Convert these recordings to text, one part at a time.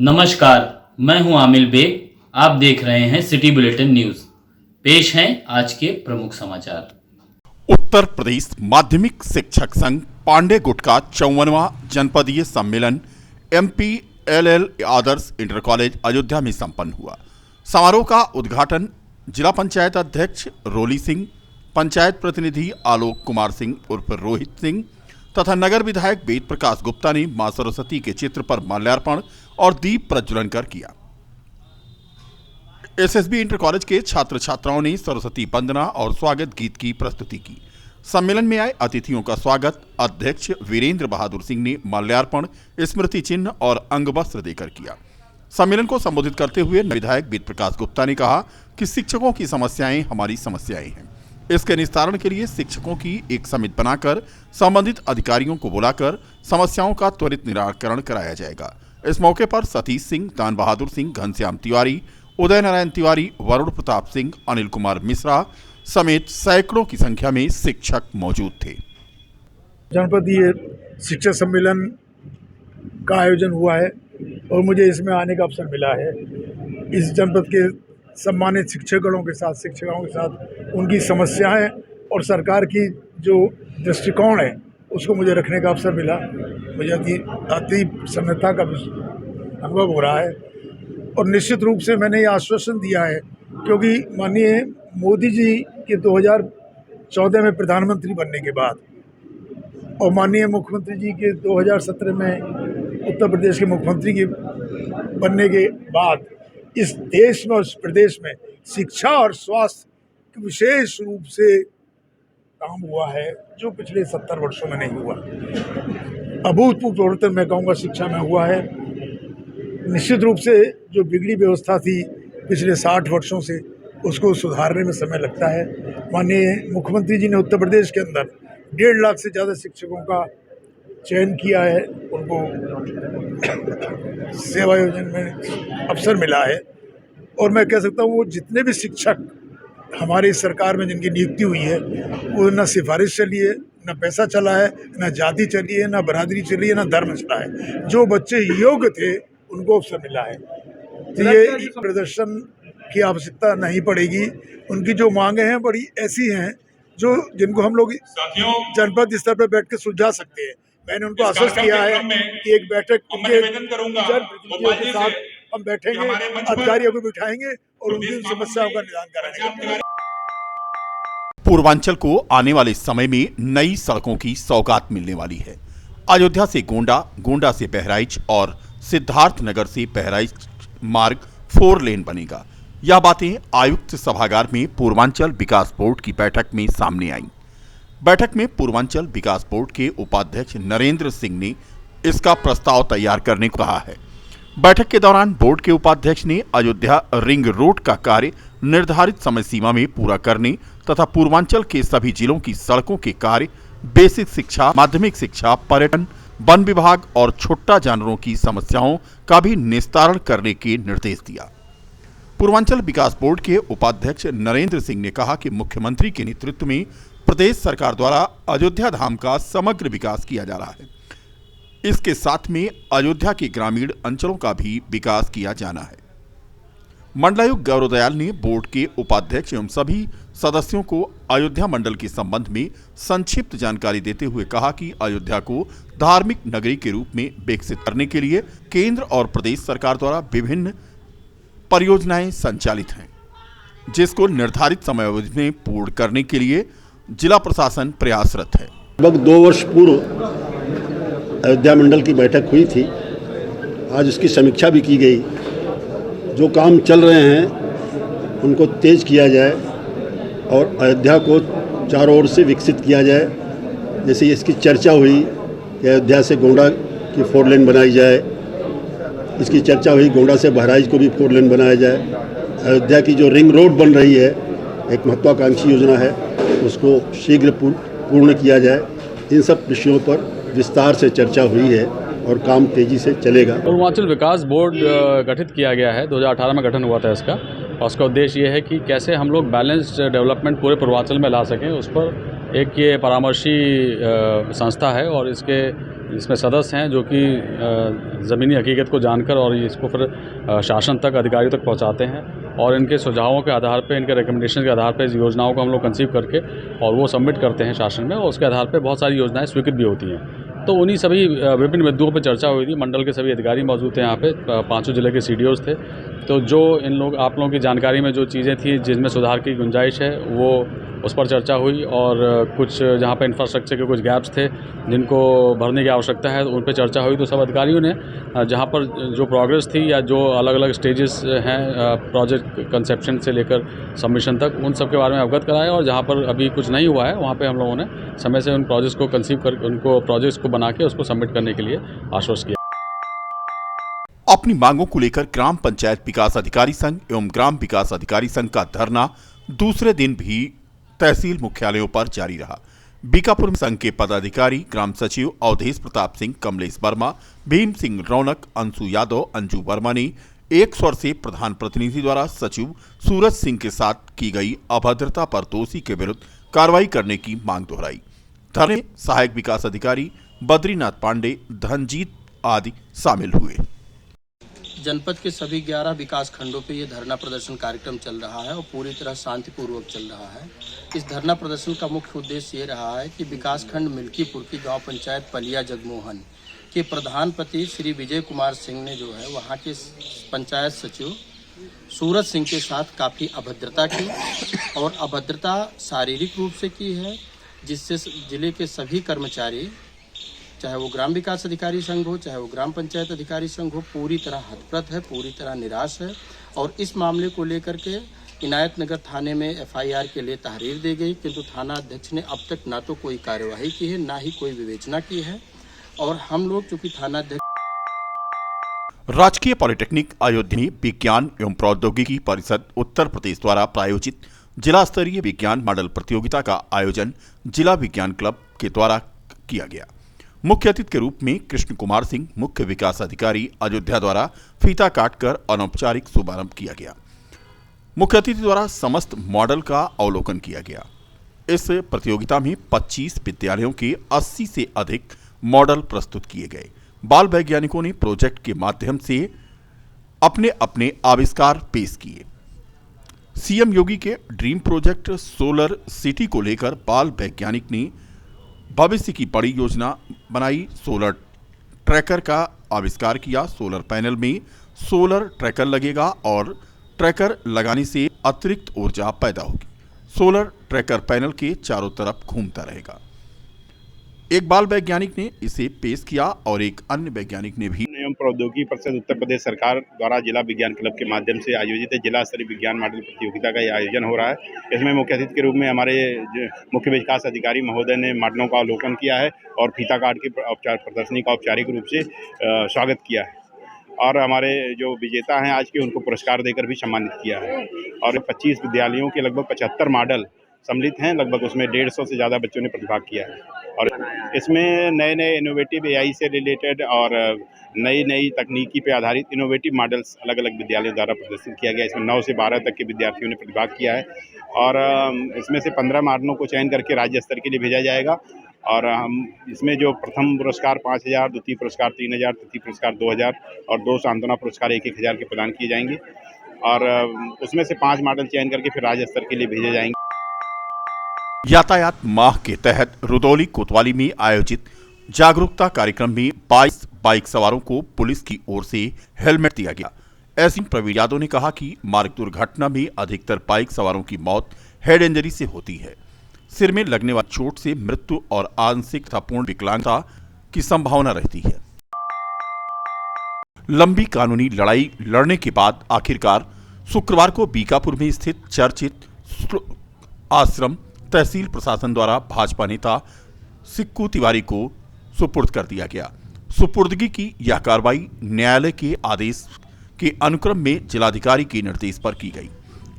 नमस्कार, मैं हूं आमिल बेग। आप देख रहे हैं सिटी बुलेटिन न्यूज। पेश हैं आज के प्रमुख समाचार। उत्तर प्रदेश माध्यमिक शिक्षक संघ पांडे गुट का 54वां जनपदीय सम्मेलन MPLL आदर्श इंटर कॉलेज अयोध्या में संपन्न हुआ। समारोह का उद्घाटन जिला पंचायत अध्यक्ष रोली सिंह, पंचायत प्रतिनिधि आलोक कुमार सिंह उर्फ रोहित सिंह तथा नगर विधायक वेद प्रकाश गुप्ता ने मां सरस्वती के चित्र पर माल्यार्पण और दीप प्रज्वलन कर किया। SSB इंटर कॉलेज के छात्र छात्राओं ने सरस्वती वंदना और स्वागत गीत की प्रस्तुति की। सम्मेलन में आए अतिथियों का स्वागत अध्यक्ष वीरेंद्र बहादुर सिंह ने माल्यार्पण, स्मृति चिन्ह और अंग वस्त्र देकर किया। सम्मेलन को संबोधित करते हुए विधायक वेद प्रकाश गुप्ता ने कहा कि शिक्षकों की समस्याएं हमारी समस्याएं हैं। इसके निस्तारण के लिए शिक्षकों की एक समिति बनाकर संबंधित अधिकारियों को बुलाकर समस्याओं का त्वरित निराकरण कराया जाएगा। इस मौके पर सतीश सिंह, दान बहादुर सिंह, घनश्याम तिवारी, उदय नारायण तिवारी, वरुण प्रताप सिंह, अनिल कुमार मिश्रा समेत सैकड़ों की संख्या में शिक्षक मौजूद थे। जनपदीय शिक्षक सम्मेलन का आयोजन हुआ है और मुझे इसमें आने का अवसर मिला है। इस जनपद के सम्मानित शिक्षकों के साथ उनकी समस्याएं और सरकार की जो दृष्टिकोण है उसको मुझे रखने का अवसर मिला। मुझे अति प्रसन्नता का अनुभव हो रहा है और निश्चित रूप से मैंने ये आश्वासन दिया है क्योंकि माननीय मोदी जी के 2014 में प्रधानमंत्री बनने के बाद और माननीय मुख्यमंत्री जी के 2017 में उत्तर प्रदेश के मुख्यमंत्री के बनने के बाद इस देश में और इस प्रदेश में शिक्षा और स्वास्थ्य विशेष रूप से काम हुआ है जो पिछले 70 वर्षों में नहीं हुआ। अभूतपूर्व परिवर्तन मैं कहूँगा शिक्षा में हुआ है। निश्चित रूप से जो बिगड़ी व्यवस्था थी पिछले 60 वर्षों से उसको सुधारने में समय लगता है। माननीय मुख्यमंत्री जी ने उत्तर प्रदेश के अंदर 1.5 लाख से ज़्यादा शिक्षकों का चयन किया है, उनको सेवा योजना में अवसर मिला है और मैं कह सकता हूँ वो जितने भी शिक्षक हमारी सरकार में जिनकी नियुक्ति हुई है वो न सिफारिश चली है, न पैसा चला है, न जाति चली है, न बरादरी चली है, न धर्म चला है। जो बच्चे योग्य थे उनको अवसर मिला है। तो ये प्रदर्शन की आवश्यकता नहीं पड़ेगी। उनकी जो मांगे हैं बड़ी ऐसी हैं जो जिनको हम लोग जनपद स्तर पर बैठ के सुलझा सकते हैं। मैंने उनको आश्वस्त किया है कि एक बैठक उनके जनप्रतिनिधियों के साथ हम बैठेंगे, अधिकारियों को बिठाएंगे और उनकी समस्याओं का निदान कराएंगे। पूर्वांचल को आने वाले समय में नई सड़कों की सौगात मिलने वाली है। अयोध्या से गोंडा, गोंडा से बहराइच और सिद्धार्थ नगर से बहराइच मार्ग 4 लेन बनेगा। यह बातें आयुक्त सभागार में पूर्वांचल विकास बोर्ड की बैठक में सामने आईं। बैठक में पूर्वांचल विकास बोर्ड के उपाध्यक्ष नरेंद्र सिंह ने इसका प्रस्ताव तैयार करने को कहा है। बैठक के दौरान बोर्ड के उपाध्यक्ष ने अयोध्या रिंग रोड का कार्य निर्धारित समय सीमा में पूरा करने तथा पूर्वांचल के सभी जिलों की सड़कों के कार्य, बेसिक शिक्षा, माध्यमिक शिक्षा, पर्यटन, वन विभाग और छोटा जानवरों की समस्याओं का भी निस्तारण करने के निर्देश दिया। पूर्वांचल विकास बोर्ड के उपाध्यक्ष नरेंद्र सिंह ने कहा कि मुख्यमंत्री के नेतृत्व में प्रदेश सरकार द्वारा अयोध्या धाम का समग्र विकास किया जा रहा है। इसके साथ में अयोध्या के ग्रामीण अंचलों का भी विकास किया जाना है। मंडलायुक्त गौरव दयाल ने बोर्ड के उपाध्यक्ष एवं सभी सदस्यों को अयोध्या मंडल के संबंध में संक्षिप्त जानकारी देते हुए कहा कि अयोध्या को धार्मिक नगरी के रूप में विकसित करने के लिए केंद्र और प्रदेश सरकार द्वारा विभिन्न परियोजनाएं संचालित हैं, जिसको निर्धारित समयावधि में पूर्ण करने के लिए जिला प्रशासन प्रयासरत है। लगभग 2 वर्ष पूर्व अयोध्या मंडल की बैठक हुई थी। आज उसकी समीक्षा भी की गई। जो काम चल रहे हैं उनको तेज किया जाए और अयोध्या को चारों ओर से विकसित किया जाए। जैसे इसकी चर्चा हुई कि अयोध्या से गोंडा की 4 लेन बनाई जाए, इसकी चर्चा हुई गोंडा से बहराइच को भी 4 लेन बनाया जाए। अयोध्या की जो रिंग रोड बन रही है, एक महत्वाकांक्षी योजना है, उसको शीघ्र पूर्ण किया जाए। इन सब विषयों पर विस्तार से चर्चा हुई है और काम तेजी से चलेगा। पूर्वांचल विकास बोर्ड गठित किया गया है, 2018 में गठन हुआ था इसका, और उसका उद्देश्य ये है कि कैसे हम लोग बैलेंस्ड डेवलपमेंट पूरे पूर्वांचल में ला सकें। उस पर एक ये परामर्शी संस्था है और इसके इसमें सदस्य हैं जो कि ज़मीनी हकीकत को जानकर और इसको फिर शासन तक, अधिकारियों तक पहुंचाते हैं और इनके सुझावों के आधार पे, इनके रिकमेंडेशन के आधार पे इस योजनाओं को हम लोग कंसीव करके और वो सबमिट करते हैं शासन में, और उसके आधार पे बहुत सारी योजनाएं स्वीकृत भी होती हैं। तो उन्हीं सभी विभिन्न मुद्दों पर चर्चा हुई थी। मंडल के सभी अधिकारी मौजूद थे यहाँ पे, पाँचों जिले के CDOs थे। तो जो आप लोगों की जानकारी में जो चीज़ें थी जिनमें सुधार की गुंजाइश है, वो उस पर चर्चा हुई, और कुछ जहाँ पे इंफ्रास्ट्रक्चर के कुछ गैप्स थे जिनको भरने की आवश्यकता है, उन पर चर्चा हुई। तो सब अधिकारियों ने जहाँ पर जो प्रोग्रेस थी या जो अलग अलग स्टेजेस हैं प्रोजेक्ट कंसेप्शन से लेकर सबमिशन तक, उन सब के बारे में अवगत कराया, और जहाँ पर अभी कुछ नहीं हुआ है वहाँ पे हम लोगों ने समय से उन प्रोजेक्ट्स को कंसीव कर, उनको प्रोजेक्ट्स को बना के उसको सबमिट करने के लिए आश्वस्त किया। अपनी मांगों को लेकर ग्राम पंचायत विकास अधिकारी संघ एवं ग्राम विकास अधिकारी संघ का धरना दूसरे दिन भी तहसील मुख्यालयों पर जारी रहा। बीकापुर में संघ के पदाधिकारी ग्राम सचिव अवधेश प्रताप सिंह, कमलेश वर्मा, भीम सिंह रौनक, अंशु यादव, अंजू वर्मा ने एक स्वर से प्रधान प्रतिनिधि द्वारा सचिव सूरज सिंह के साथ की गई अभद्रता पर दोषी के विरुद्ध कार्रवाई करने की मांग दोहराई। धरने में सहायक विकास अधिकारी बद्रीनाथ पांडे, धनजीत आदि शामिल हुए। जनपद के सभी 11 विकास खंडों पे ये धरना प्रदर्शन कार्यक्रम चल रहा है और पूरी तरह शांतिपूर्वक चल रहा है। इस धरना प्रदर्शन का मुख्य उद्देश्य ये रहा है कि विकास खंड मिल्कीपुर की गांव पंचायत पलिया जगमोहन के प्रधानपति श्री विजय कुमार सिंह ने जो है वहाँ के पंचायत सचिव सूरज सिंह के साथ काफ़ी अभद्रता की, और अभद्रता शारीरिक रूप से की है, जिससे जिले के सभी कर्मचारी, चाहे वो ग्राम विकास अधिकारी संघ हो, चाहे वो ग्राम पंचायत अधिकारी संघ हो, पूरी तरह हतप्रत है, पूरी तरह निराश है। और इस मामले को लेकर के इनायत नगर थाने में FIR के लिए तहरीर दी गई, किंतु थाना अध्यक्ष ने अब तक ना तो कोई कार्यवाही की है, ना ही कोई विवेचना की है। और हम लोग चूंकि थाना अध्यक्ष राजकीय पॉलिटेक्निक अयोध्या में विज्ञान एवं प्रौद्योगिकी परिषद उत्तर प्रदेश द्वारा प्रायोजित जिला स्तरीय विज्ञान मॉडल प्रतियोगिता का आयोजन जिला विज्ञान क्लब के द्वारा किया गया। मुख्य अतिथि के रूप में कृष्ण कुमार सिंह, मुख्य विकास अधिकारी अयोध्या द्वारा फीता काटकर अनौपचारिक शुभारंभ किया गया। मुख्य अतिथि द्वारा समस्त मॉडल का अवलोकन किया गया। इस प्रतियोगिता में 25 विद्यालयों के 80 से अधिक मॉडल प्रस्तुत किए गए। बाल वैज्ञानिकों ने प्रोजेक्ट के माध्यम से अपने अपने आविष्कार पेश किए। सीएम योगी के ड्रीम प्रोजेक्ट सोलर सिटी को लेकर बाल वैज्ञानिक ने भविष्य की बड़ी योजना बनाई। सोलर ट्रैकर का आविष्कार किया। सोलर पैनल में सोलर ट्रैकर लगेगा और ट्रैकर लगाने से अतिरिक्त ऊर्जा पैदा होगी। सोलर ट्रैकर पैनल के चारों तरफ घूमता रहेगा। एक बाल वैज्ञानिक ने इसे पेश किया और एक अन्य वैज्ञानिक ने भी। एवं प्रौद्योगिकी परिषद उत्तर प्रदेश सरकार द्वारा जिला विज्ञान क्लब के माध्यम से आयोजित जिला स्तरीय विज्ञान मॉडल प्रतियोगिता का यह आयोजन हो रहा है। इसमें मुख्य अतिथि के रूप में हमारे मुख्य विकास अधिकारी महोदय ने मॉडलों का अवलोकन किया है और फीता काट के प्रदर्शनी का औपचारिक रूप से स्वागत किया है, और हमारे जो विजेता हैं आज के उनको पुरस्कार देकर भी सम्मानित किया है। और 25 विद्यालयों के लगभग 75 मॉडल सम्मिलित हैं। लगभग उसमें 150 से ज़्यादा बच्चों ने प्रतिभाग किया है, और इसमें नए नए इनोवेटिव AI से रिलेटेड और नई नई तकनीकी पे आधारित इनोवेटिव मॉडल्स अलग अलग विद्यालयों द्वारा प्रदर्शित किया गया। इसमें 9 से 12 तक के विद्यार्थियों ने प्रतिभाग किया है, और इसमें से 15 मॉडलों को चयन करके राज्य स्तर के लिए भेजा जाएगा। और हम इसमें जो प्रथम पुरस्कार 5,000, द्वितीय पुरस्कार 3,000, तृतीय पुरस्कार 2,000 और 2 सांत्वना पुरस्कार 1,000 के प्रदान किए जाएंगे। और उसमें से 5 मॉडल चयन करके फिर राज्य स्तर के लिए भेजे जाएंगे। यातायात माह के तहत रुदौली कोतवाली में आयोजित जागरूकता कार्यक्रम में 22 बाइक सवारों को पुलिस की ओर से हेलमेट दिया गया। ऐसे में प्रवीण यादव ने कहा कि मार्ग दुर्घटना में अधिकतर बाइक सवारों की मौत हेड इंजरी से होती है। सिर में लगने वाली चोट से मृत्यु और आंशिक तथा पूर्ण विकलांगता की संभावना रहती है। लंबी कानूनी लड़ाई लड़ने के बाद आखिरकार शुक्रवार को बीकापुर में स्थित चर्चित आश्रम तहसील प्रशासन द्वारा भाजपा नेता सिक्कू तिवारी को सुपुर्द कर दिया गया। सुपुर्दगी की यह कार्रवाई न्यायालय के आदेश के अनुक्रम में जिलाधिकारी के निर्देश पर की गई।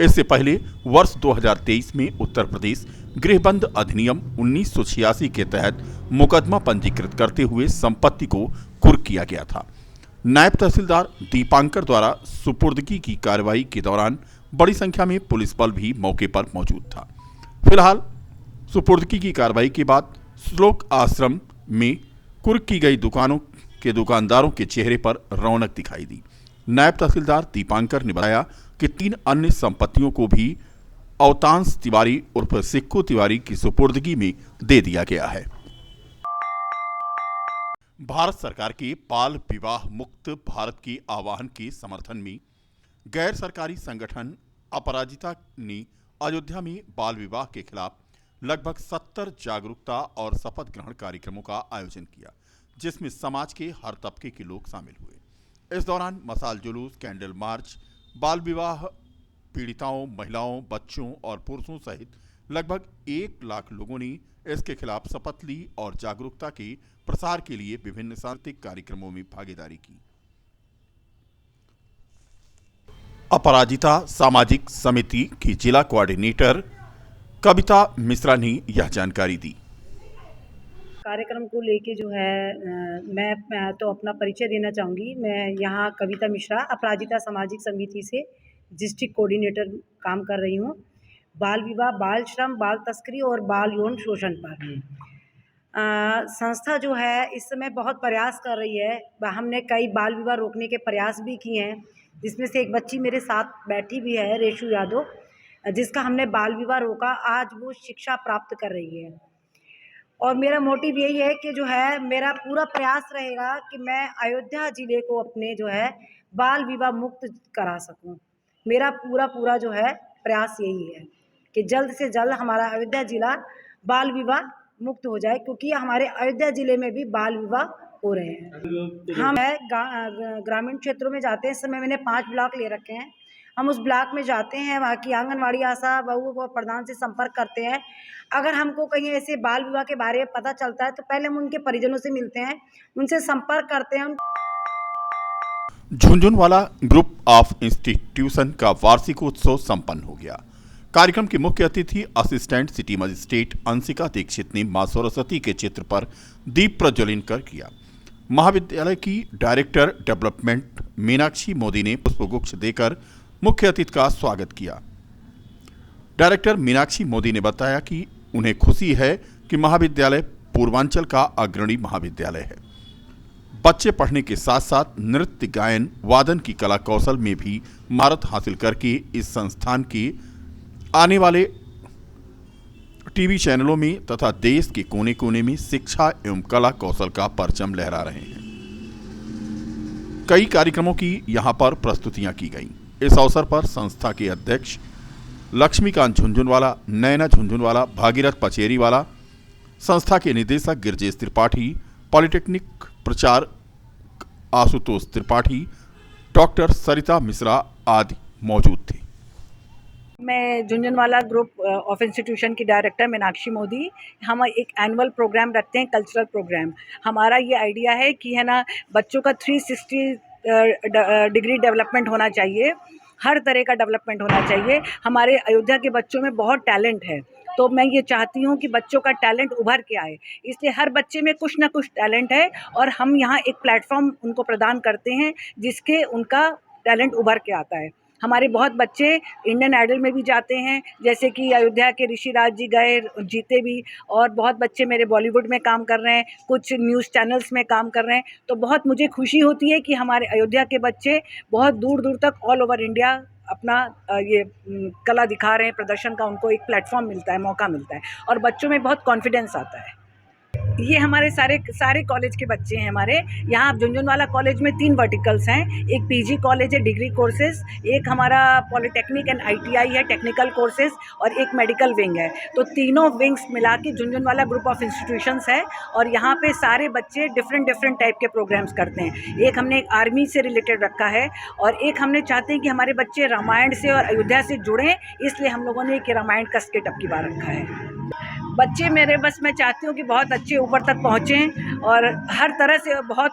इससे पहले वर्ष 2023 में उत्तर प्रदेश गृहबंद अधिनियम 1986 के तहत मुकदमा पंजीकृत करते हुए संपत्ति को कुर्क किया गया था। नायब तहसीलदार दीपांकर द्वारा सुपुर्दगी की कार्रवाई के दौरान बड़ी संख्या में पुलिस बल भी मौके पर मौजूद था। फिलहाल सुपुर्दगी की कार्रवाई के बाद श्लोक आश्रम में कुर्क की गई दुकानों के दुकानदारों के चेहरे पर रौनक दिखाई दी। नायब तहसीलदार दीपांकर ने बताया कि 3 अन्य संपत्तियों को भी अवतांश तिवारी उर्फ सिक्कू तिवारी की सुपुर्दगी में दे दिया गया है। भारत सरकार के बाल विवाह मुक्त भारत के आह्वान के समर्थन में गैर सरकारी संगठन अपराजिता ने अयोध्या में बाल विवाह के खिलाफ लगभग 70 जागरूकता और शपथ ग्रहण कार्यक्रमों का आयोजन किया, जिसमें समाज के हर तबके के लोग शामिल हुए। इस दौरान मशाल जुलूस, कैंडल मार्च, बाल विवाह पीड़िताओं, महिलाओं, बच्चों और पुरुषों सहित लगभग 1 लाख लोगों ने इसके खिलाफ शपथ ली और जागरूकता के प्रसार के लिए विभिन्न सांस्कृतिक कार्यक्रमों में भागीदारी की। अपराजिता सामाजिक समिति की जिला कोऑर्डिनेटर कविता मिश्रा ने यह जानकारी दी। कार्यक्रम को लेके जो है मैं तो अपना परिचय देना चाहूँगी। मैं यहाँ कविता मिश्रा अपराजिता सामाजिक समिति से डिस्ट्रिक्ट कोऑर्डिनेटर काम कर रही हूँ। बाल विवाह, बाल श्रम, बाल तस्करी और बाल यौन शोषण पर संस्था जो है इस समय बहुत प्रयास कर रही है। हमने कई बाल विवाह रोकने के प्रयास भी किए हैं, जिसमें से एक बच्ची मेरे साथ बैठी भी है, रेशु यादव, जिसका हमने बाल विवाह रोका। आज वो शिक्षा प्राप्त कर रही है और मेरा मोटिव यही है कि जो है मेरा पूरा प्रयास रहेगा कि मैं अयोध्या ज़िले को अपने जो है बाल विवाह मुक्त करा सकूं। मेरा पूरा जो है प्रयास यही है कि जल्द से जल्द हमारा अयोध्या ज़िला बाल विवाह मुक्त हो जाए, क्योंकि हमारे अयोध्या ज़िले में भी बाल विवाह हो रहे हैं। हम ग्रामीण क्षेत्रों में जाते हैं। इस समय मैंने 5 ब्लॉक ले रखे हैं। हम उस ब्लॉक में जाते हैं, वहाँ की आंगनवाड़ी आशा बहू और प्रधान से संपर्क करते हैं। अगर हमको कहीं ऐसे बाल विवाह के बारे में पता चलता है तो पहले हम उनके परिजनों से मिलते हैं, उनसे संपर्क करते हैं। झुनझुनवाला ग्रुप ऑफ इंस्टीट्यूशन का वार्षिकोत्सव संपन्न हो गया। कार्यक्रम के मुख्य अतिथि assistant city magistrate Anshika Dikshit ने मां सरस्वती के चित्र पर दीप प्रज्वलन कर किया। महाविद्यालय की डायरेक्टर डेवलपमेंट मीनाक्षी मोदी ने पुष्पगुच्छ देकर मुख्य अतिथि का स्वागत किया। डायरेक्टर मीनाक्षी मोदी ने बताया कि उन्हें खुशी है कि महाविद्यालय पूर्वांचल का अग्रणी महाविद्यालय है। बच्चे पढ़ने के साथ साथ नृत्य, गायन, वादन की कला कौशल में भी महारत हासिल करके इस संस्थान के आने वाले टीवी चैनलों में तथा देश के कोने कोने में शिक्षा एवं कला कौशल का परचम लहरा रहे हैं। कई कार्यक्रमों की यहां पर प्रस्तुतियां की गईं। इस अवसर पर संस्था के अध्यक्ष लक्ष्मीकांत झुनझुनवाला, नैना झुनझुनवाला, भागीरथ पचेरीवाला, संस्था के निदेशक गिरजेश त्रिपाठी, पॉलिटेक्निक प्रचारक आशुतोष त्रिपाठी, डॉक्टर सरिता मिश्रा आदि मौजूद थे। मैं झुनझुनवाला ग्रुप ऑफ इंस्टीट्यूशन की डायरेक्टर मीनाक्षी मोदी। हम एक एनुअल प्रोग्राम रखते हैं, कल्चरल प्रोग्राम। हमारा ये आइडिया है कि है ना, बच्चों का 360 डिग्री डेवलपमेंट होना चाहिए, हर तरह का डेवलपमेंट होना चाहिए। हमारे अयोध्या के बच्चों में बहुत टैलेंट है, तो मैं ये चाहती हूँ कि बच्चों का टैलेंट उभर के आए। इसलिए हर बच्चे में कुछ ना कुछ टैलेंट है और हम यहाँ एक प्लेटफॉर्म उनको प्रदान करते हैं जिसके उनका टैलेंट उभर के आता है। हमारे बहुत बच्चे इंडियन आइडल में भी जाते हैं, जैसे कि अयोध्या के ऋषिराज जी गए, जीते भी, और बहुत बच्चे मेरे बॉलीवुड में काम कर रहे हैं, कुछ न्यूज़ चैनल्स में काम कर रहे हैं। तो बहुत मुझे खुशी होती है कि हमारे अयोध्या के बच्चे बहुत दूर दूर तक ऑल ओवर इंडिया अपना ये कला दिखा रहे हैं, प्रदर्शन का उनको एक प्लेटफॉर्म मिलता है, मौका मिलता है और बच्चों में बहुत कॉन्फिडेंस आता है। ये हमारे सारे कॉलेज के बच्चे हैं। हमारे यहाँ झुनझुनवाला कॉलेज में 3 वर्टिकल्स हैं। एक पीजी कॉलेज है, डिग्री कोर्सेज, एक हमारा पॉलिटेक्निक एंड आईटीआई है, टेक्निकल कोर्सेज, और एक मेडिकल विंग है। तो तीनों विंग्स मिला के झुनझुनवाला ग्रुप ऑफ इंस्टीट्यूशंस है और यहाँ पे सारे बच्चे डिफरेंट टाइप के प्रोग्राम्स करते हैं। एक हमने एक आर्मी से रिलेटेड रखा है और एक हमने चाहते हैं कि हमारे बच्चे रामायण से और अयोध्या से जुड़ें, इसलिए हम लोगों ने एक रामायण का स्किट अब की बार रखा है। बच्चे मेरे, बस मैं चाहती हूँ कि बहुत अच्छे ऊपर तक पहुँचें और हर तरह से बहुत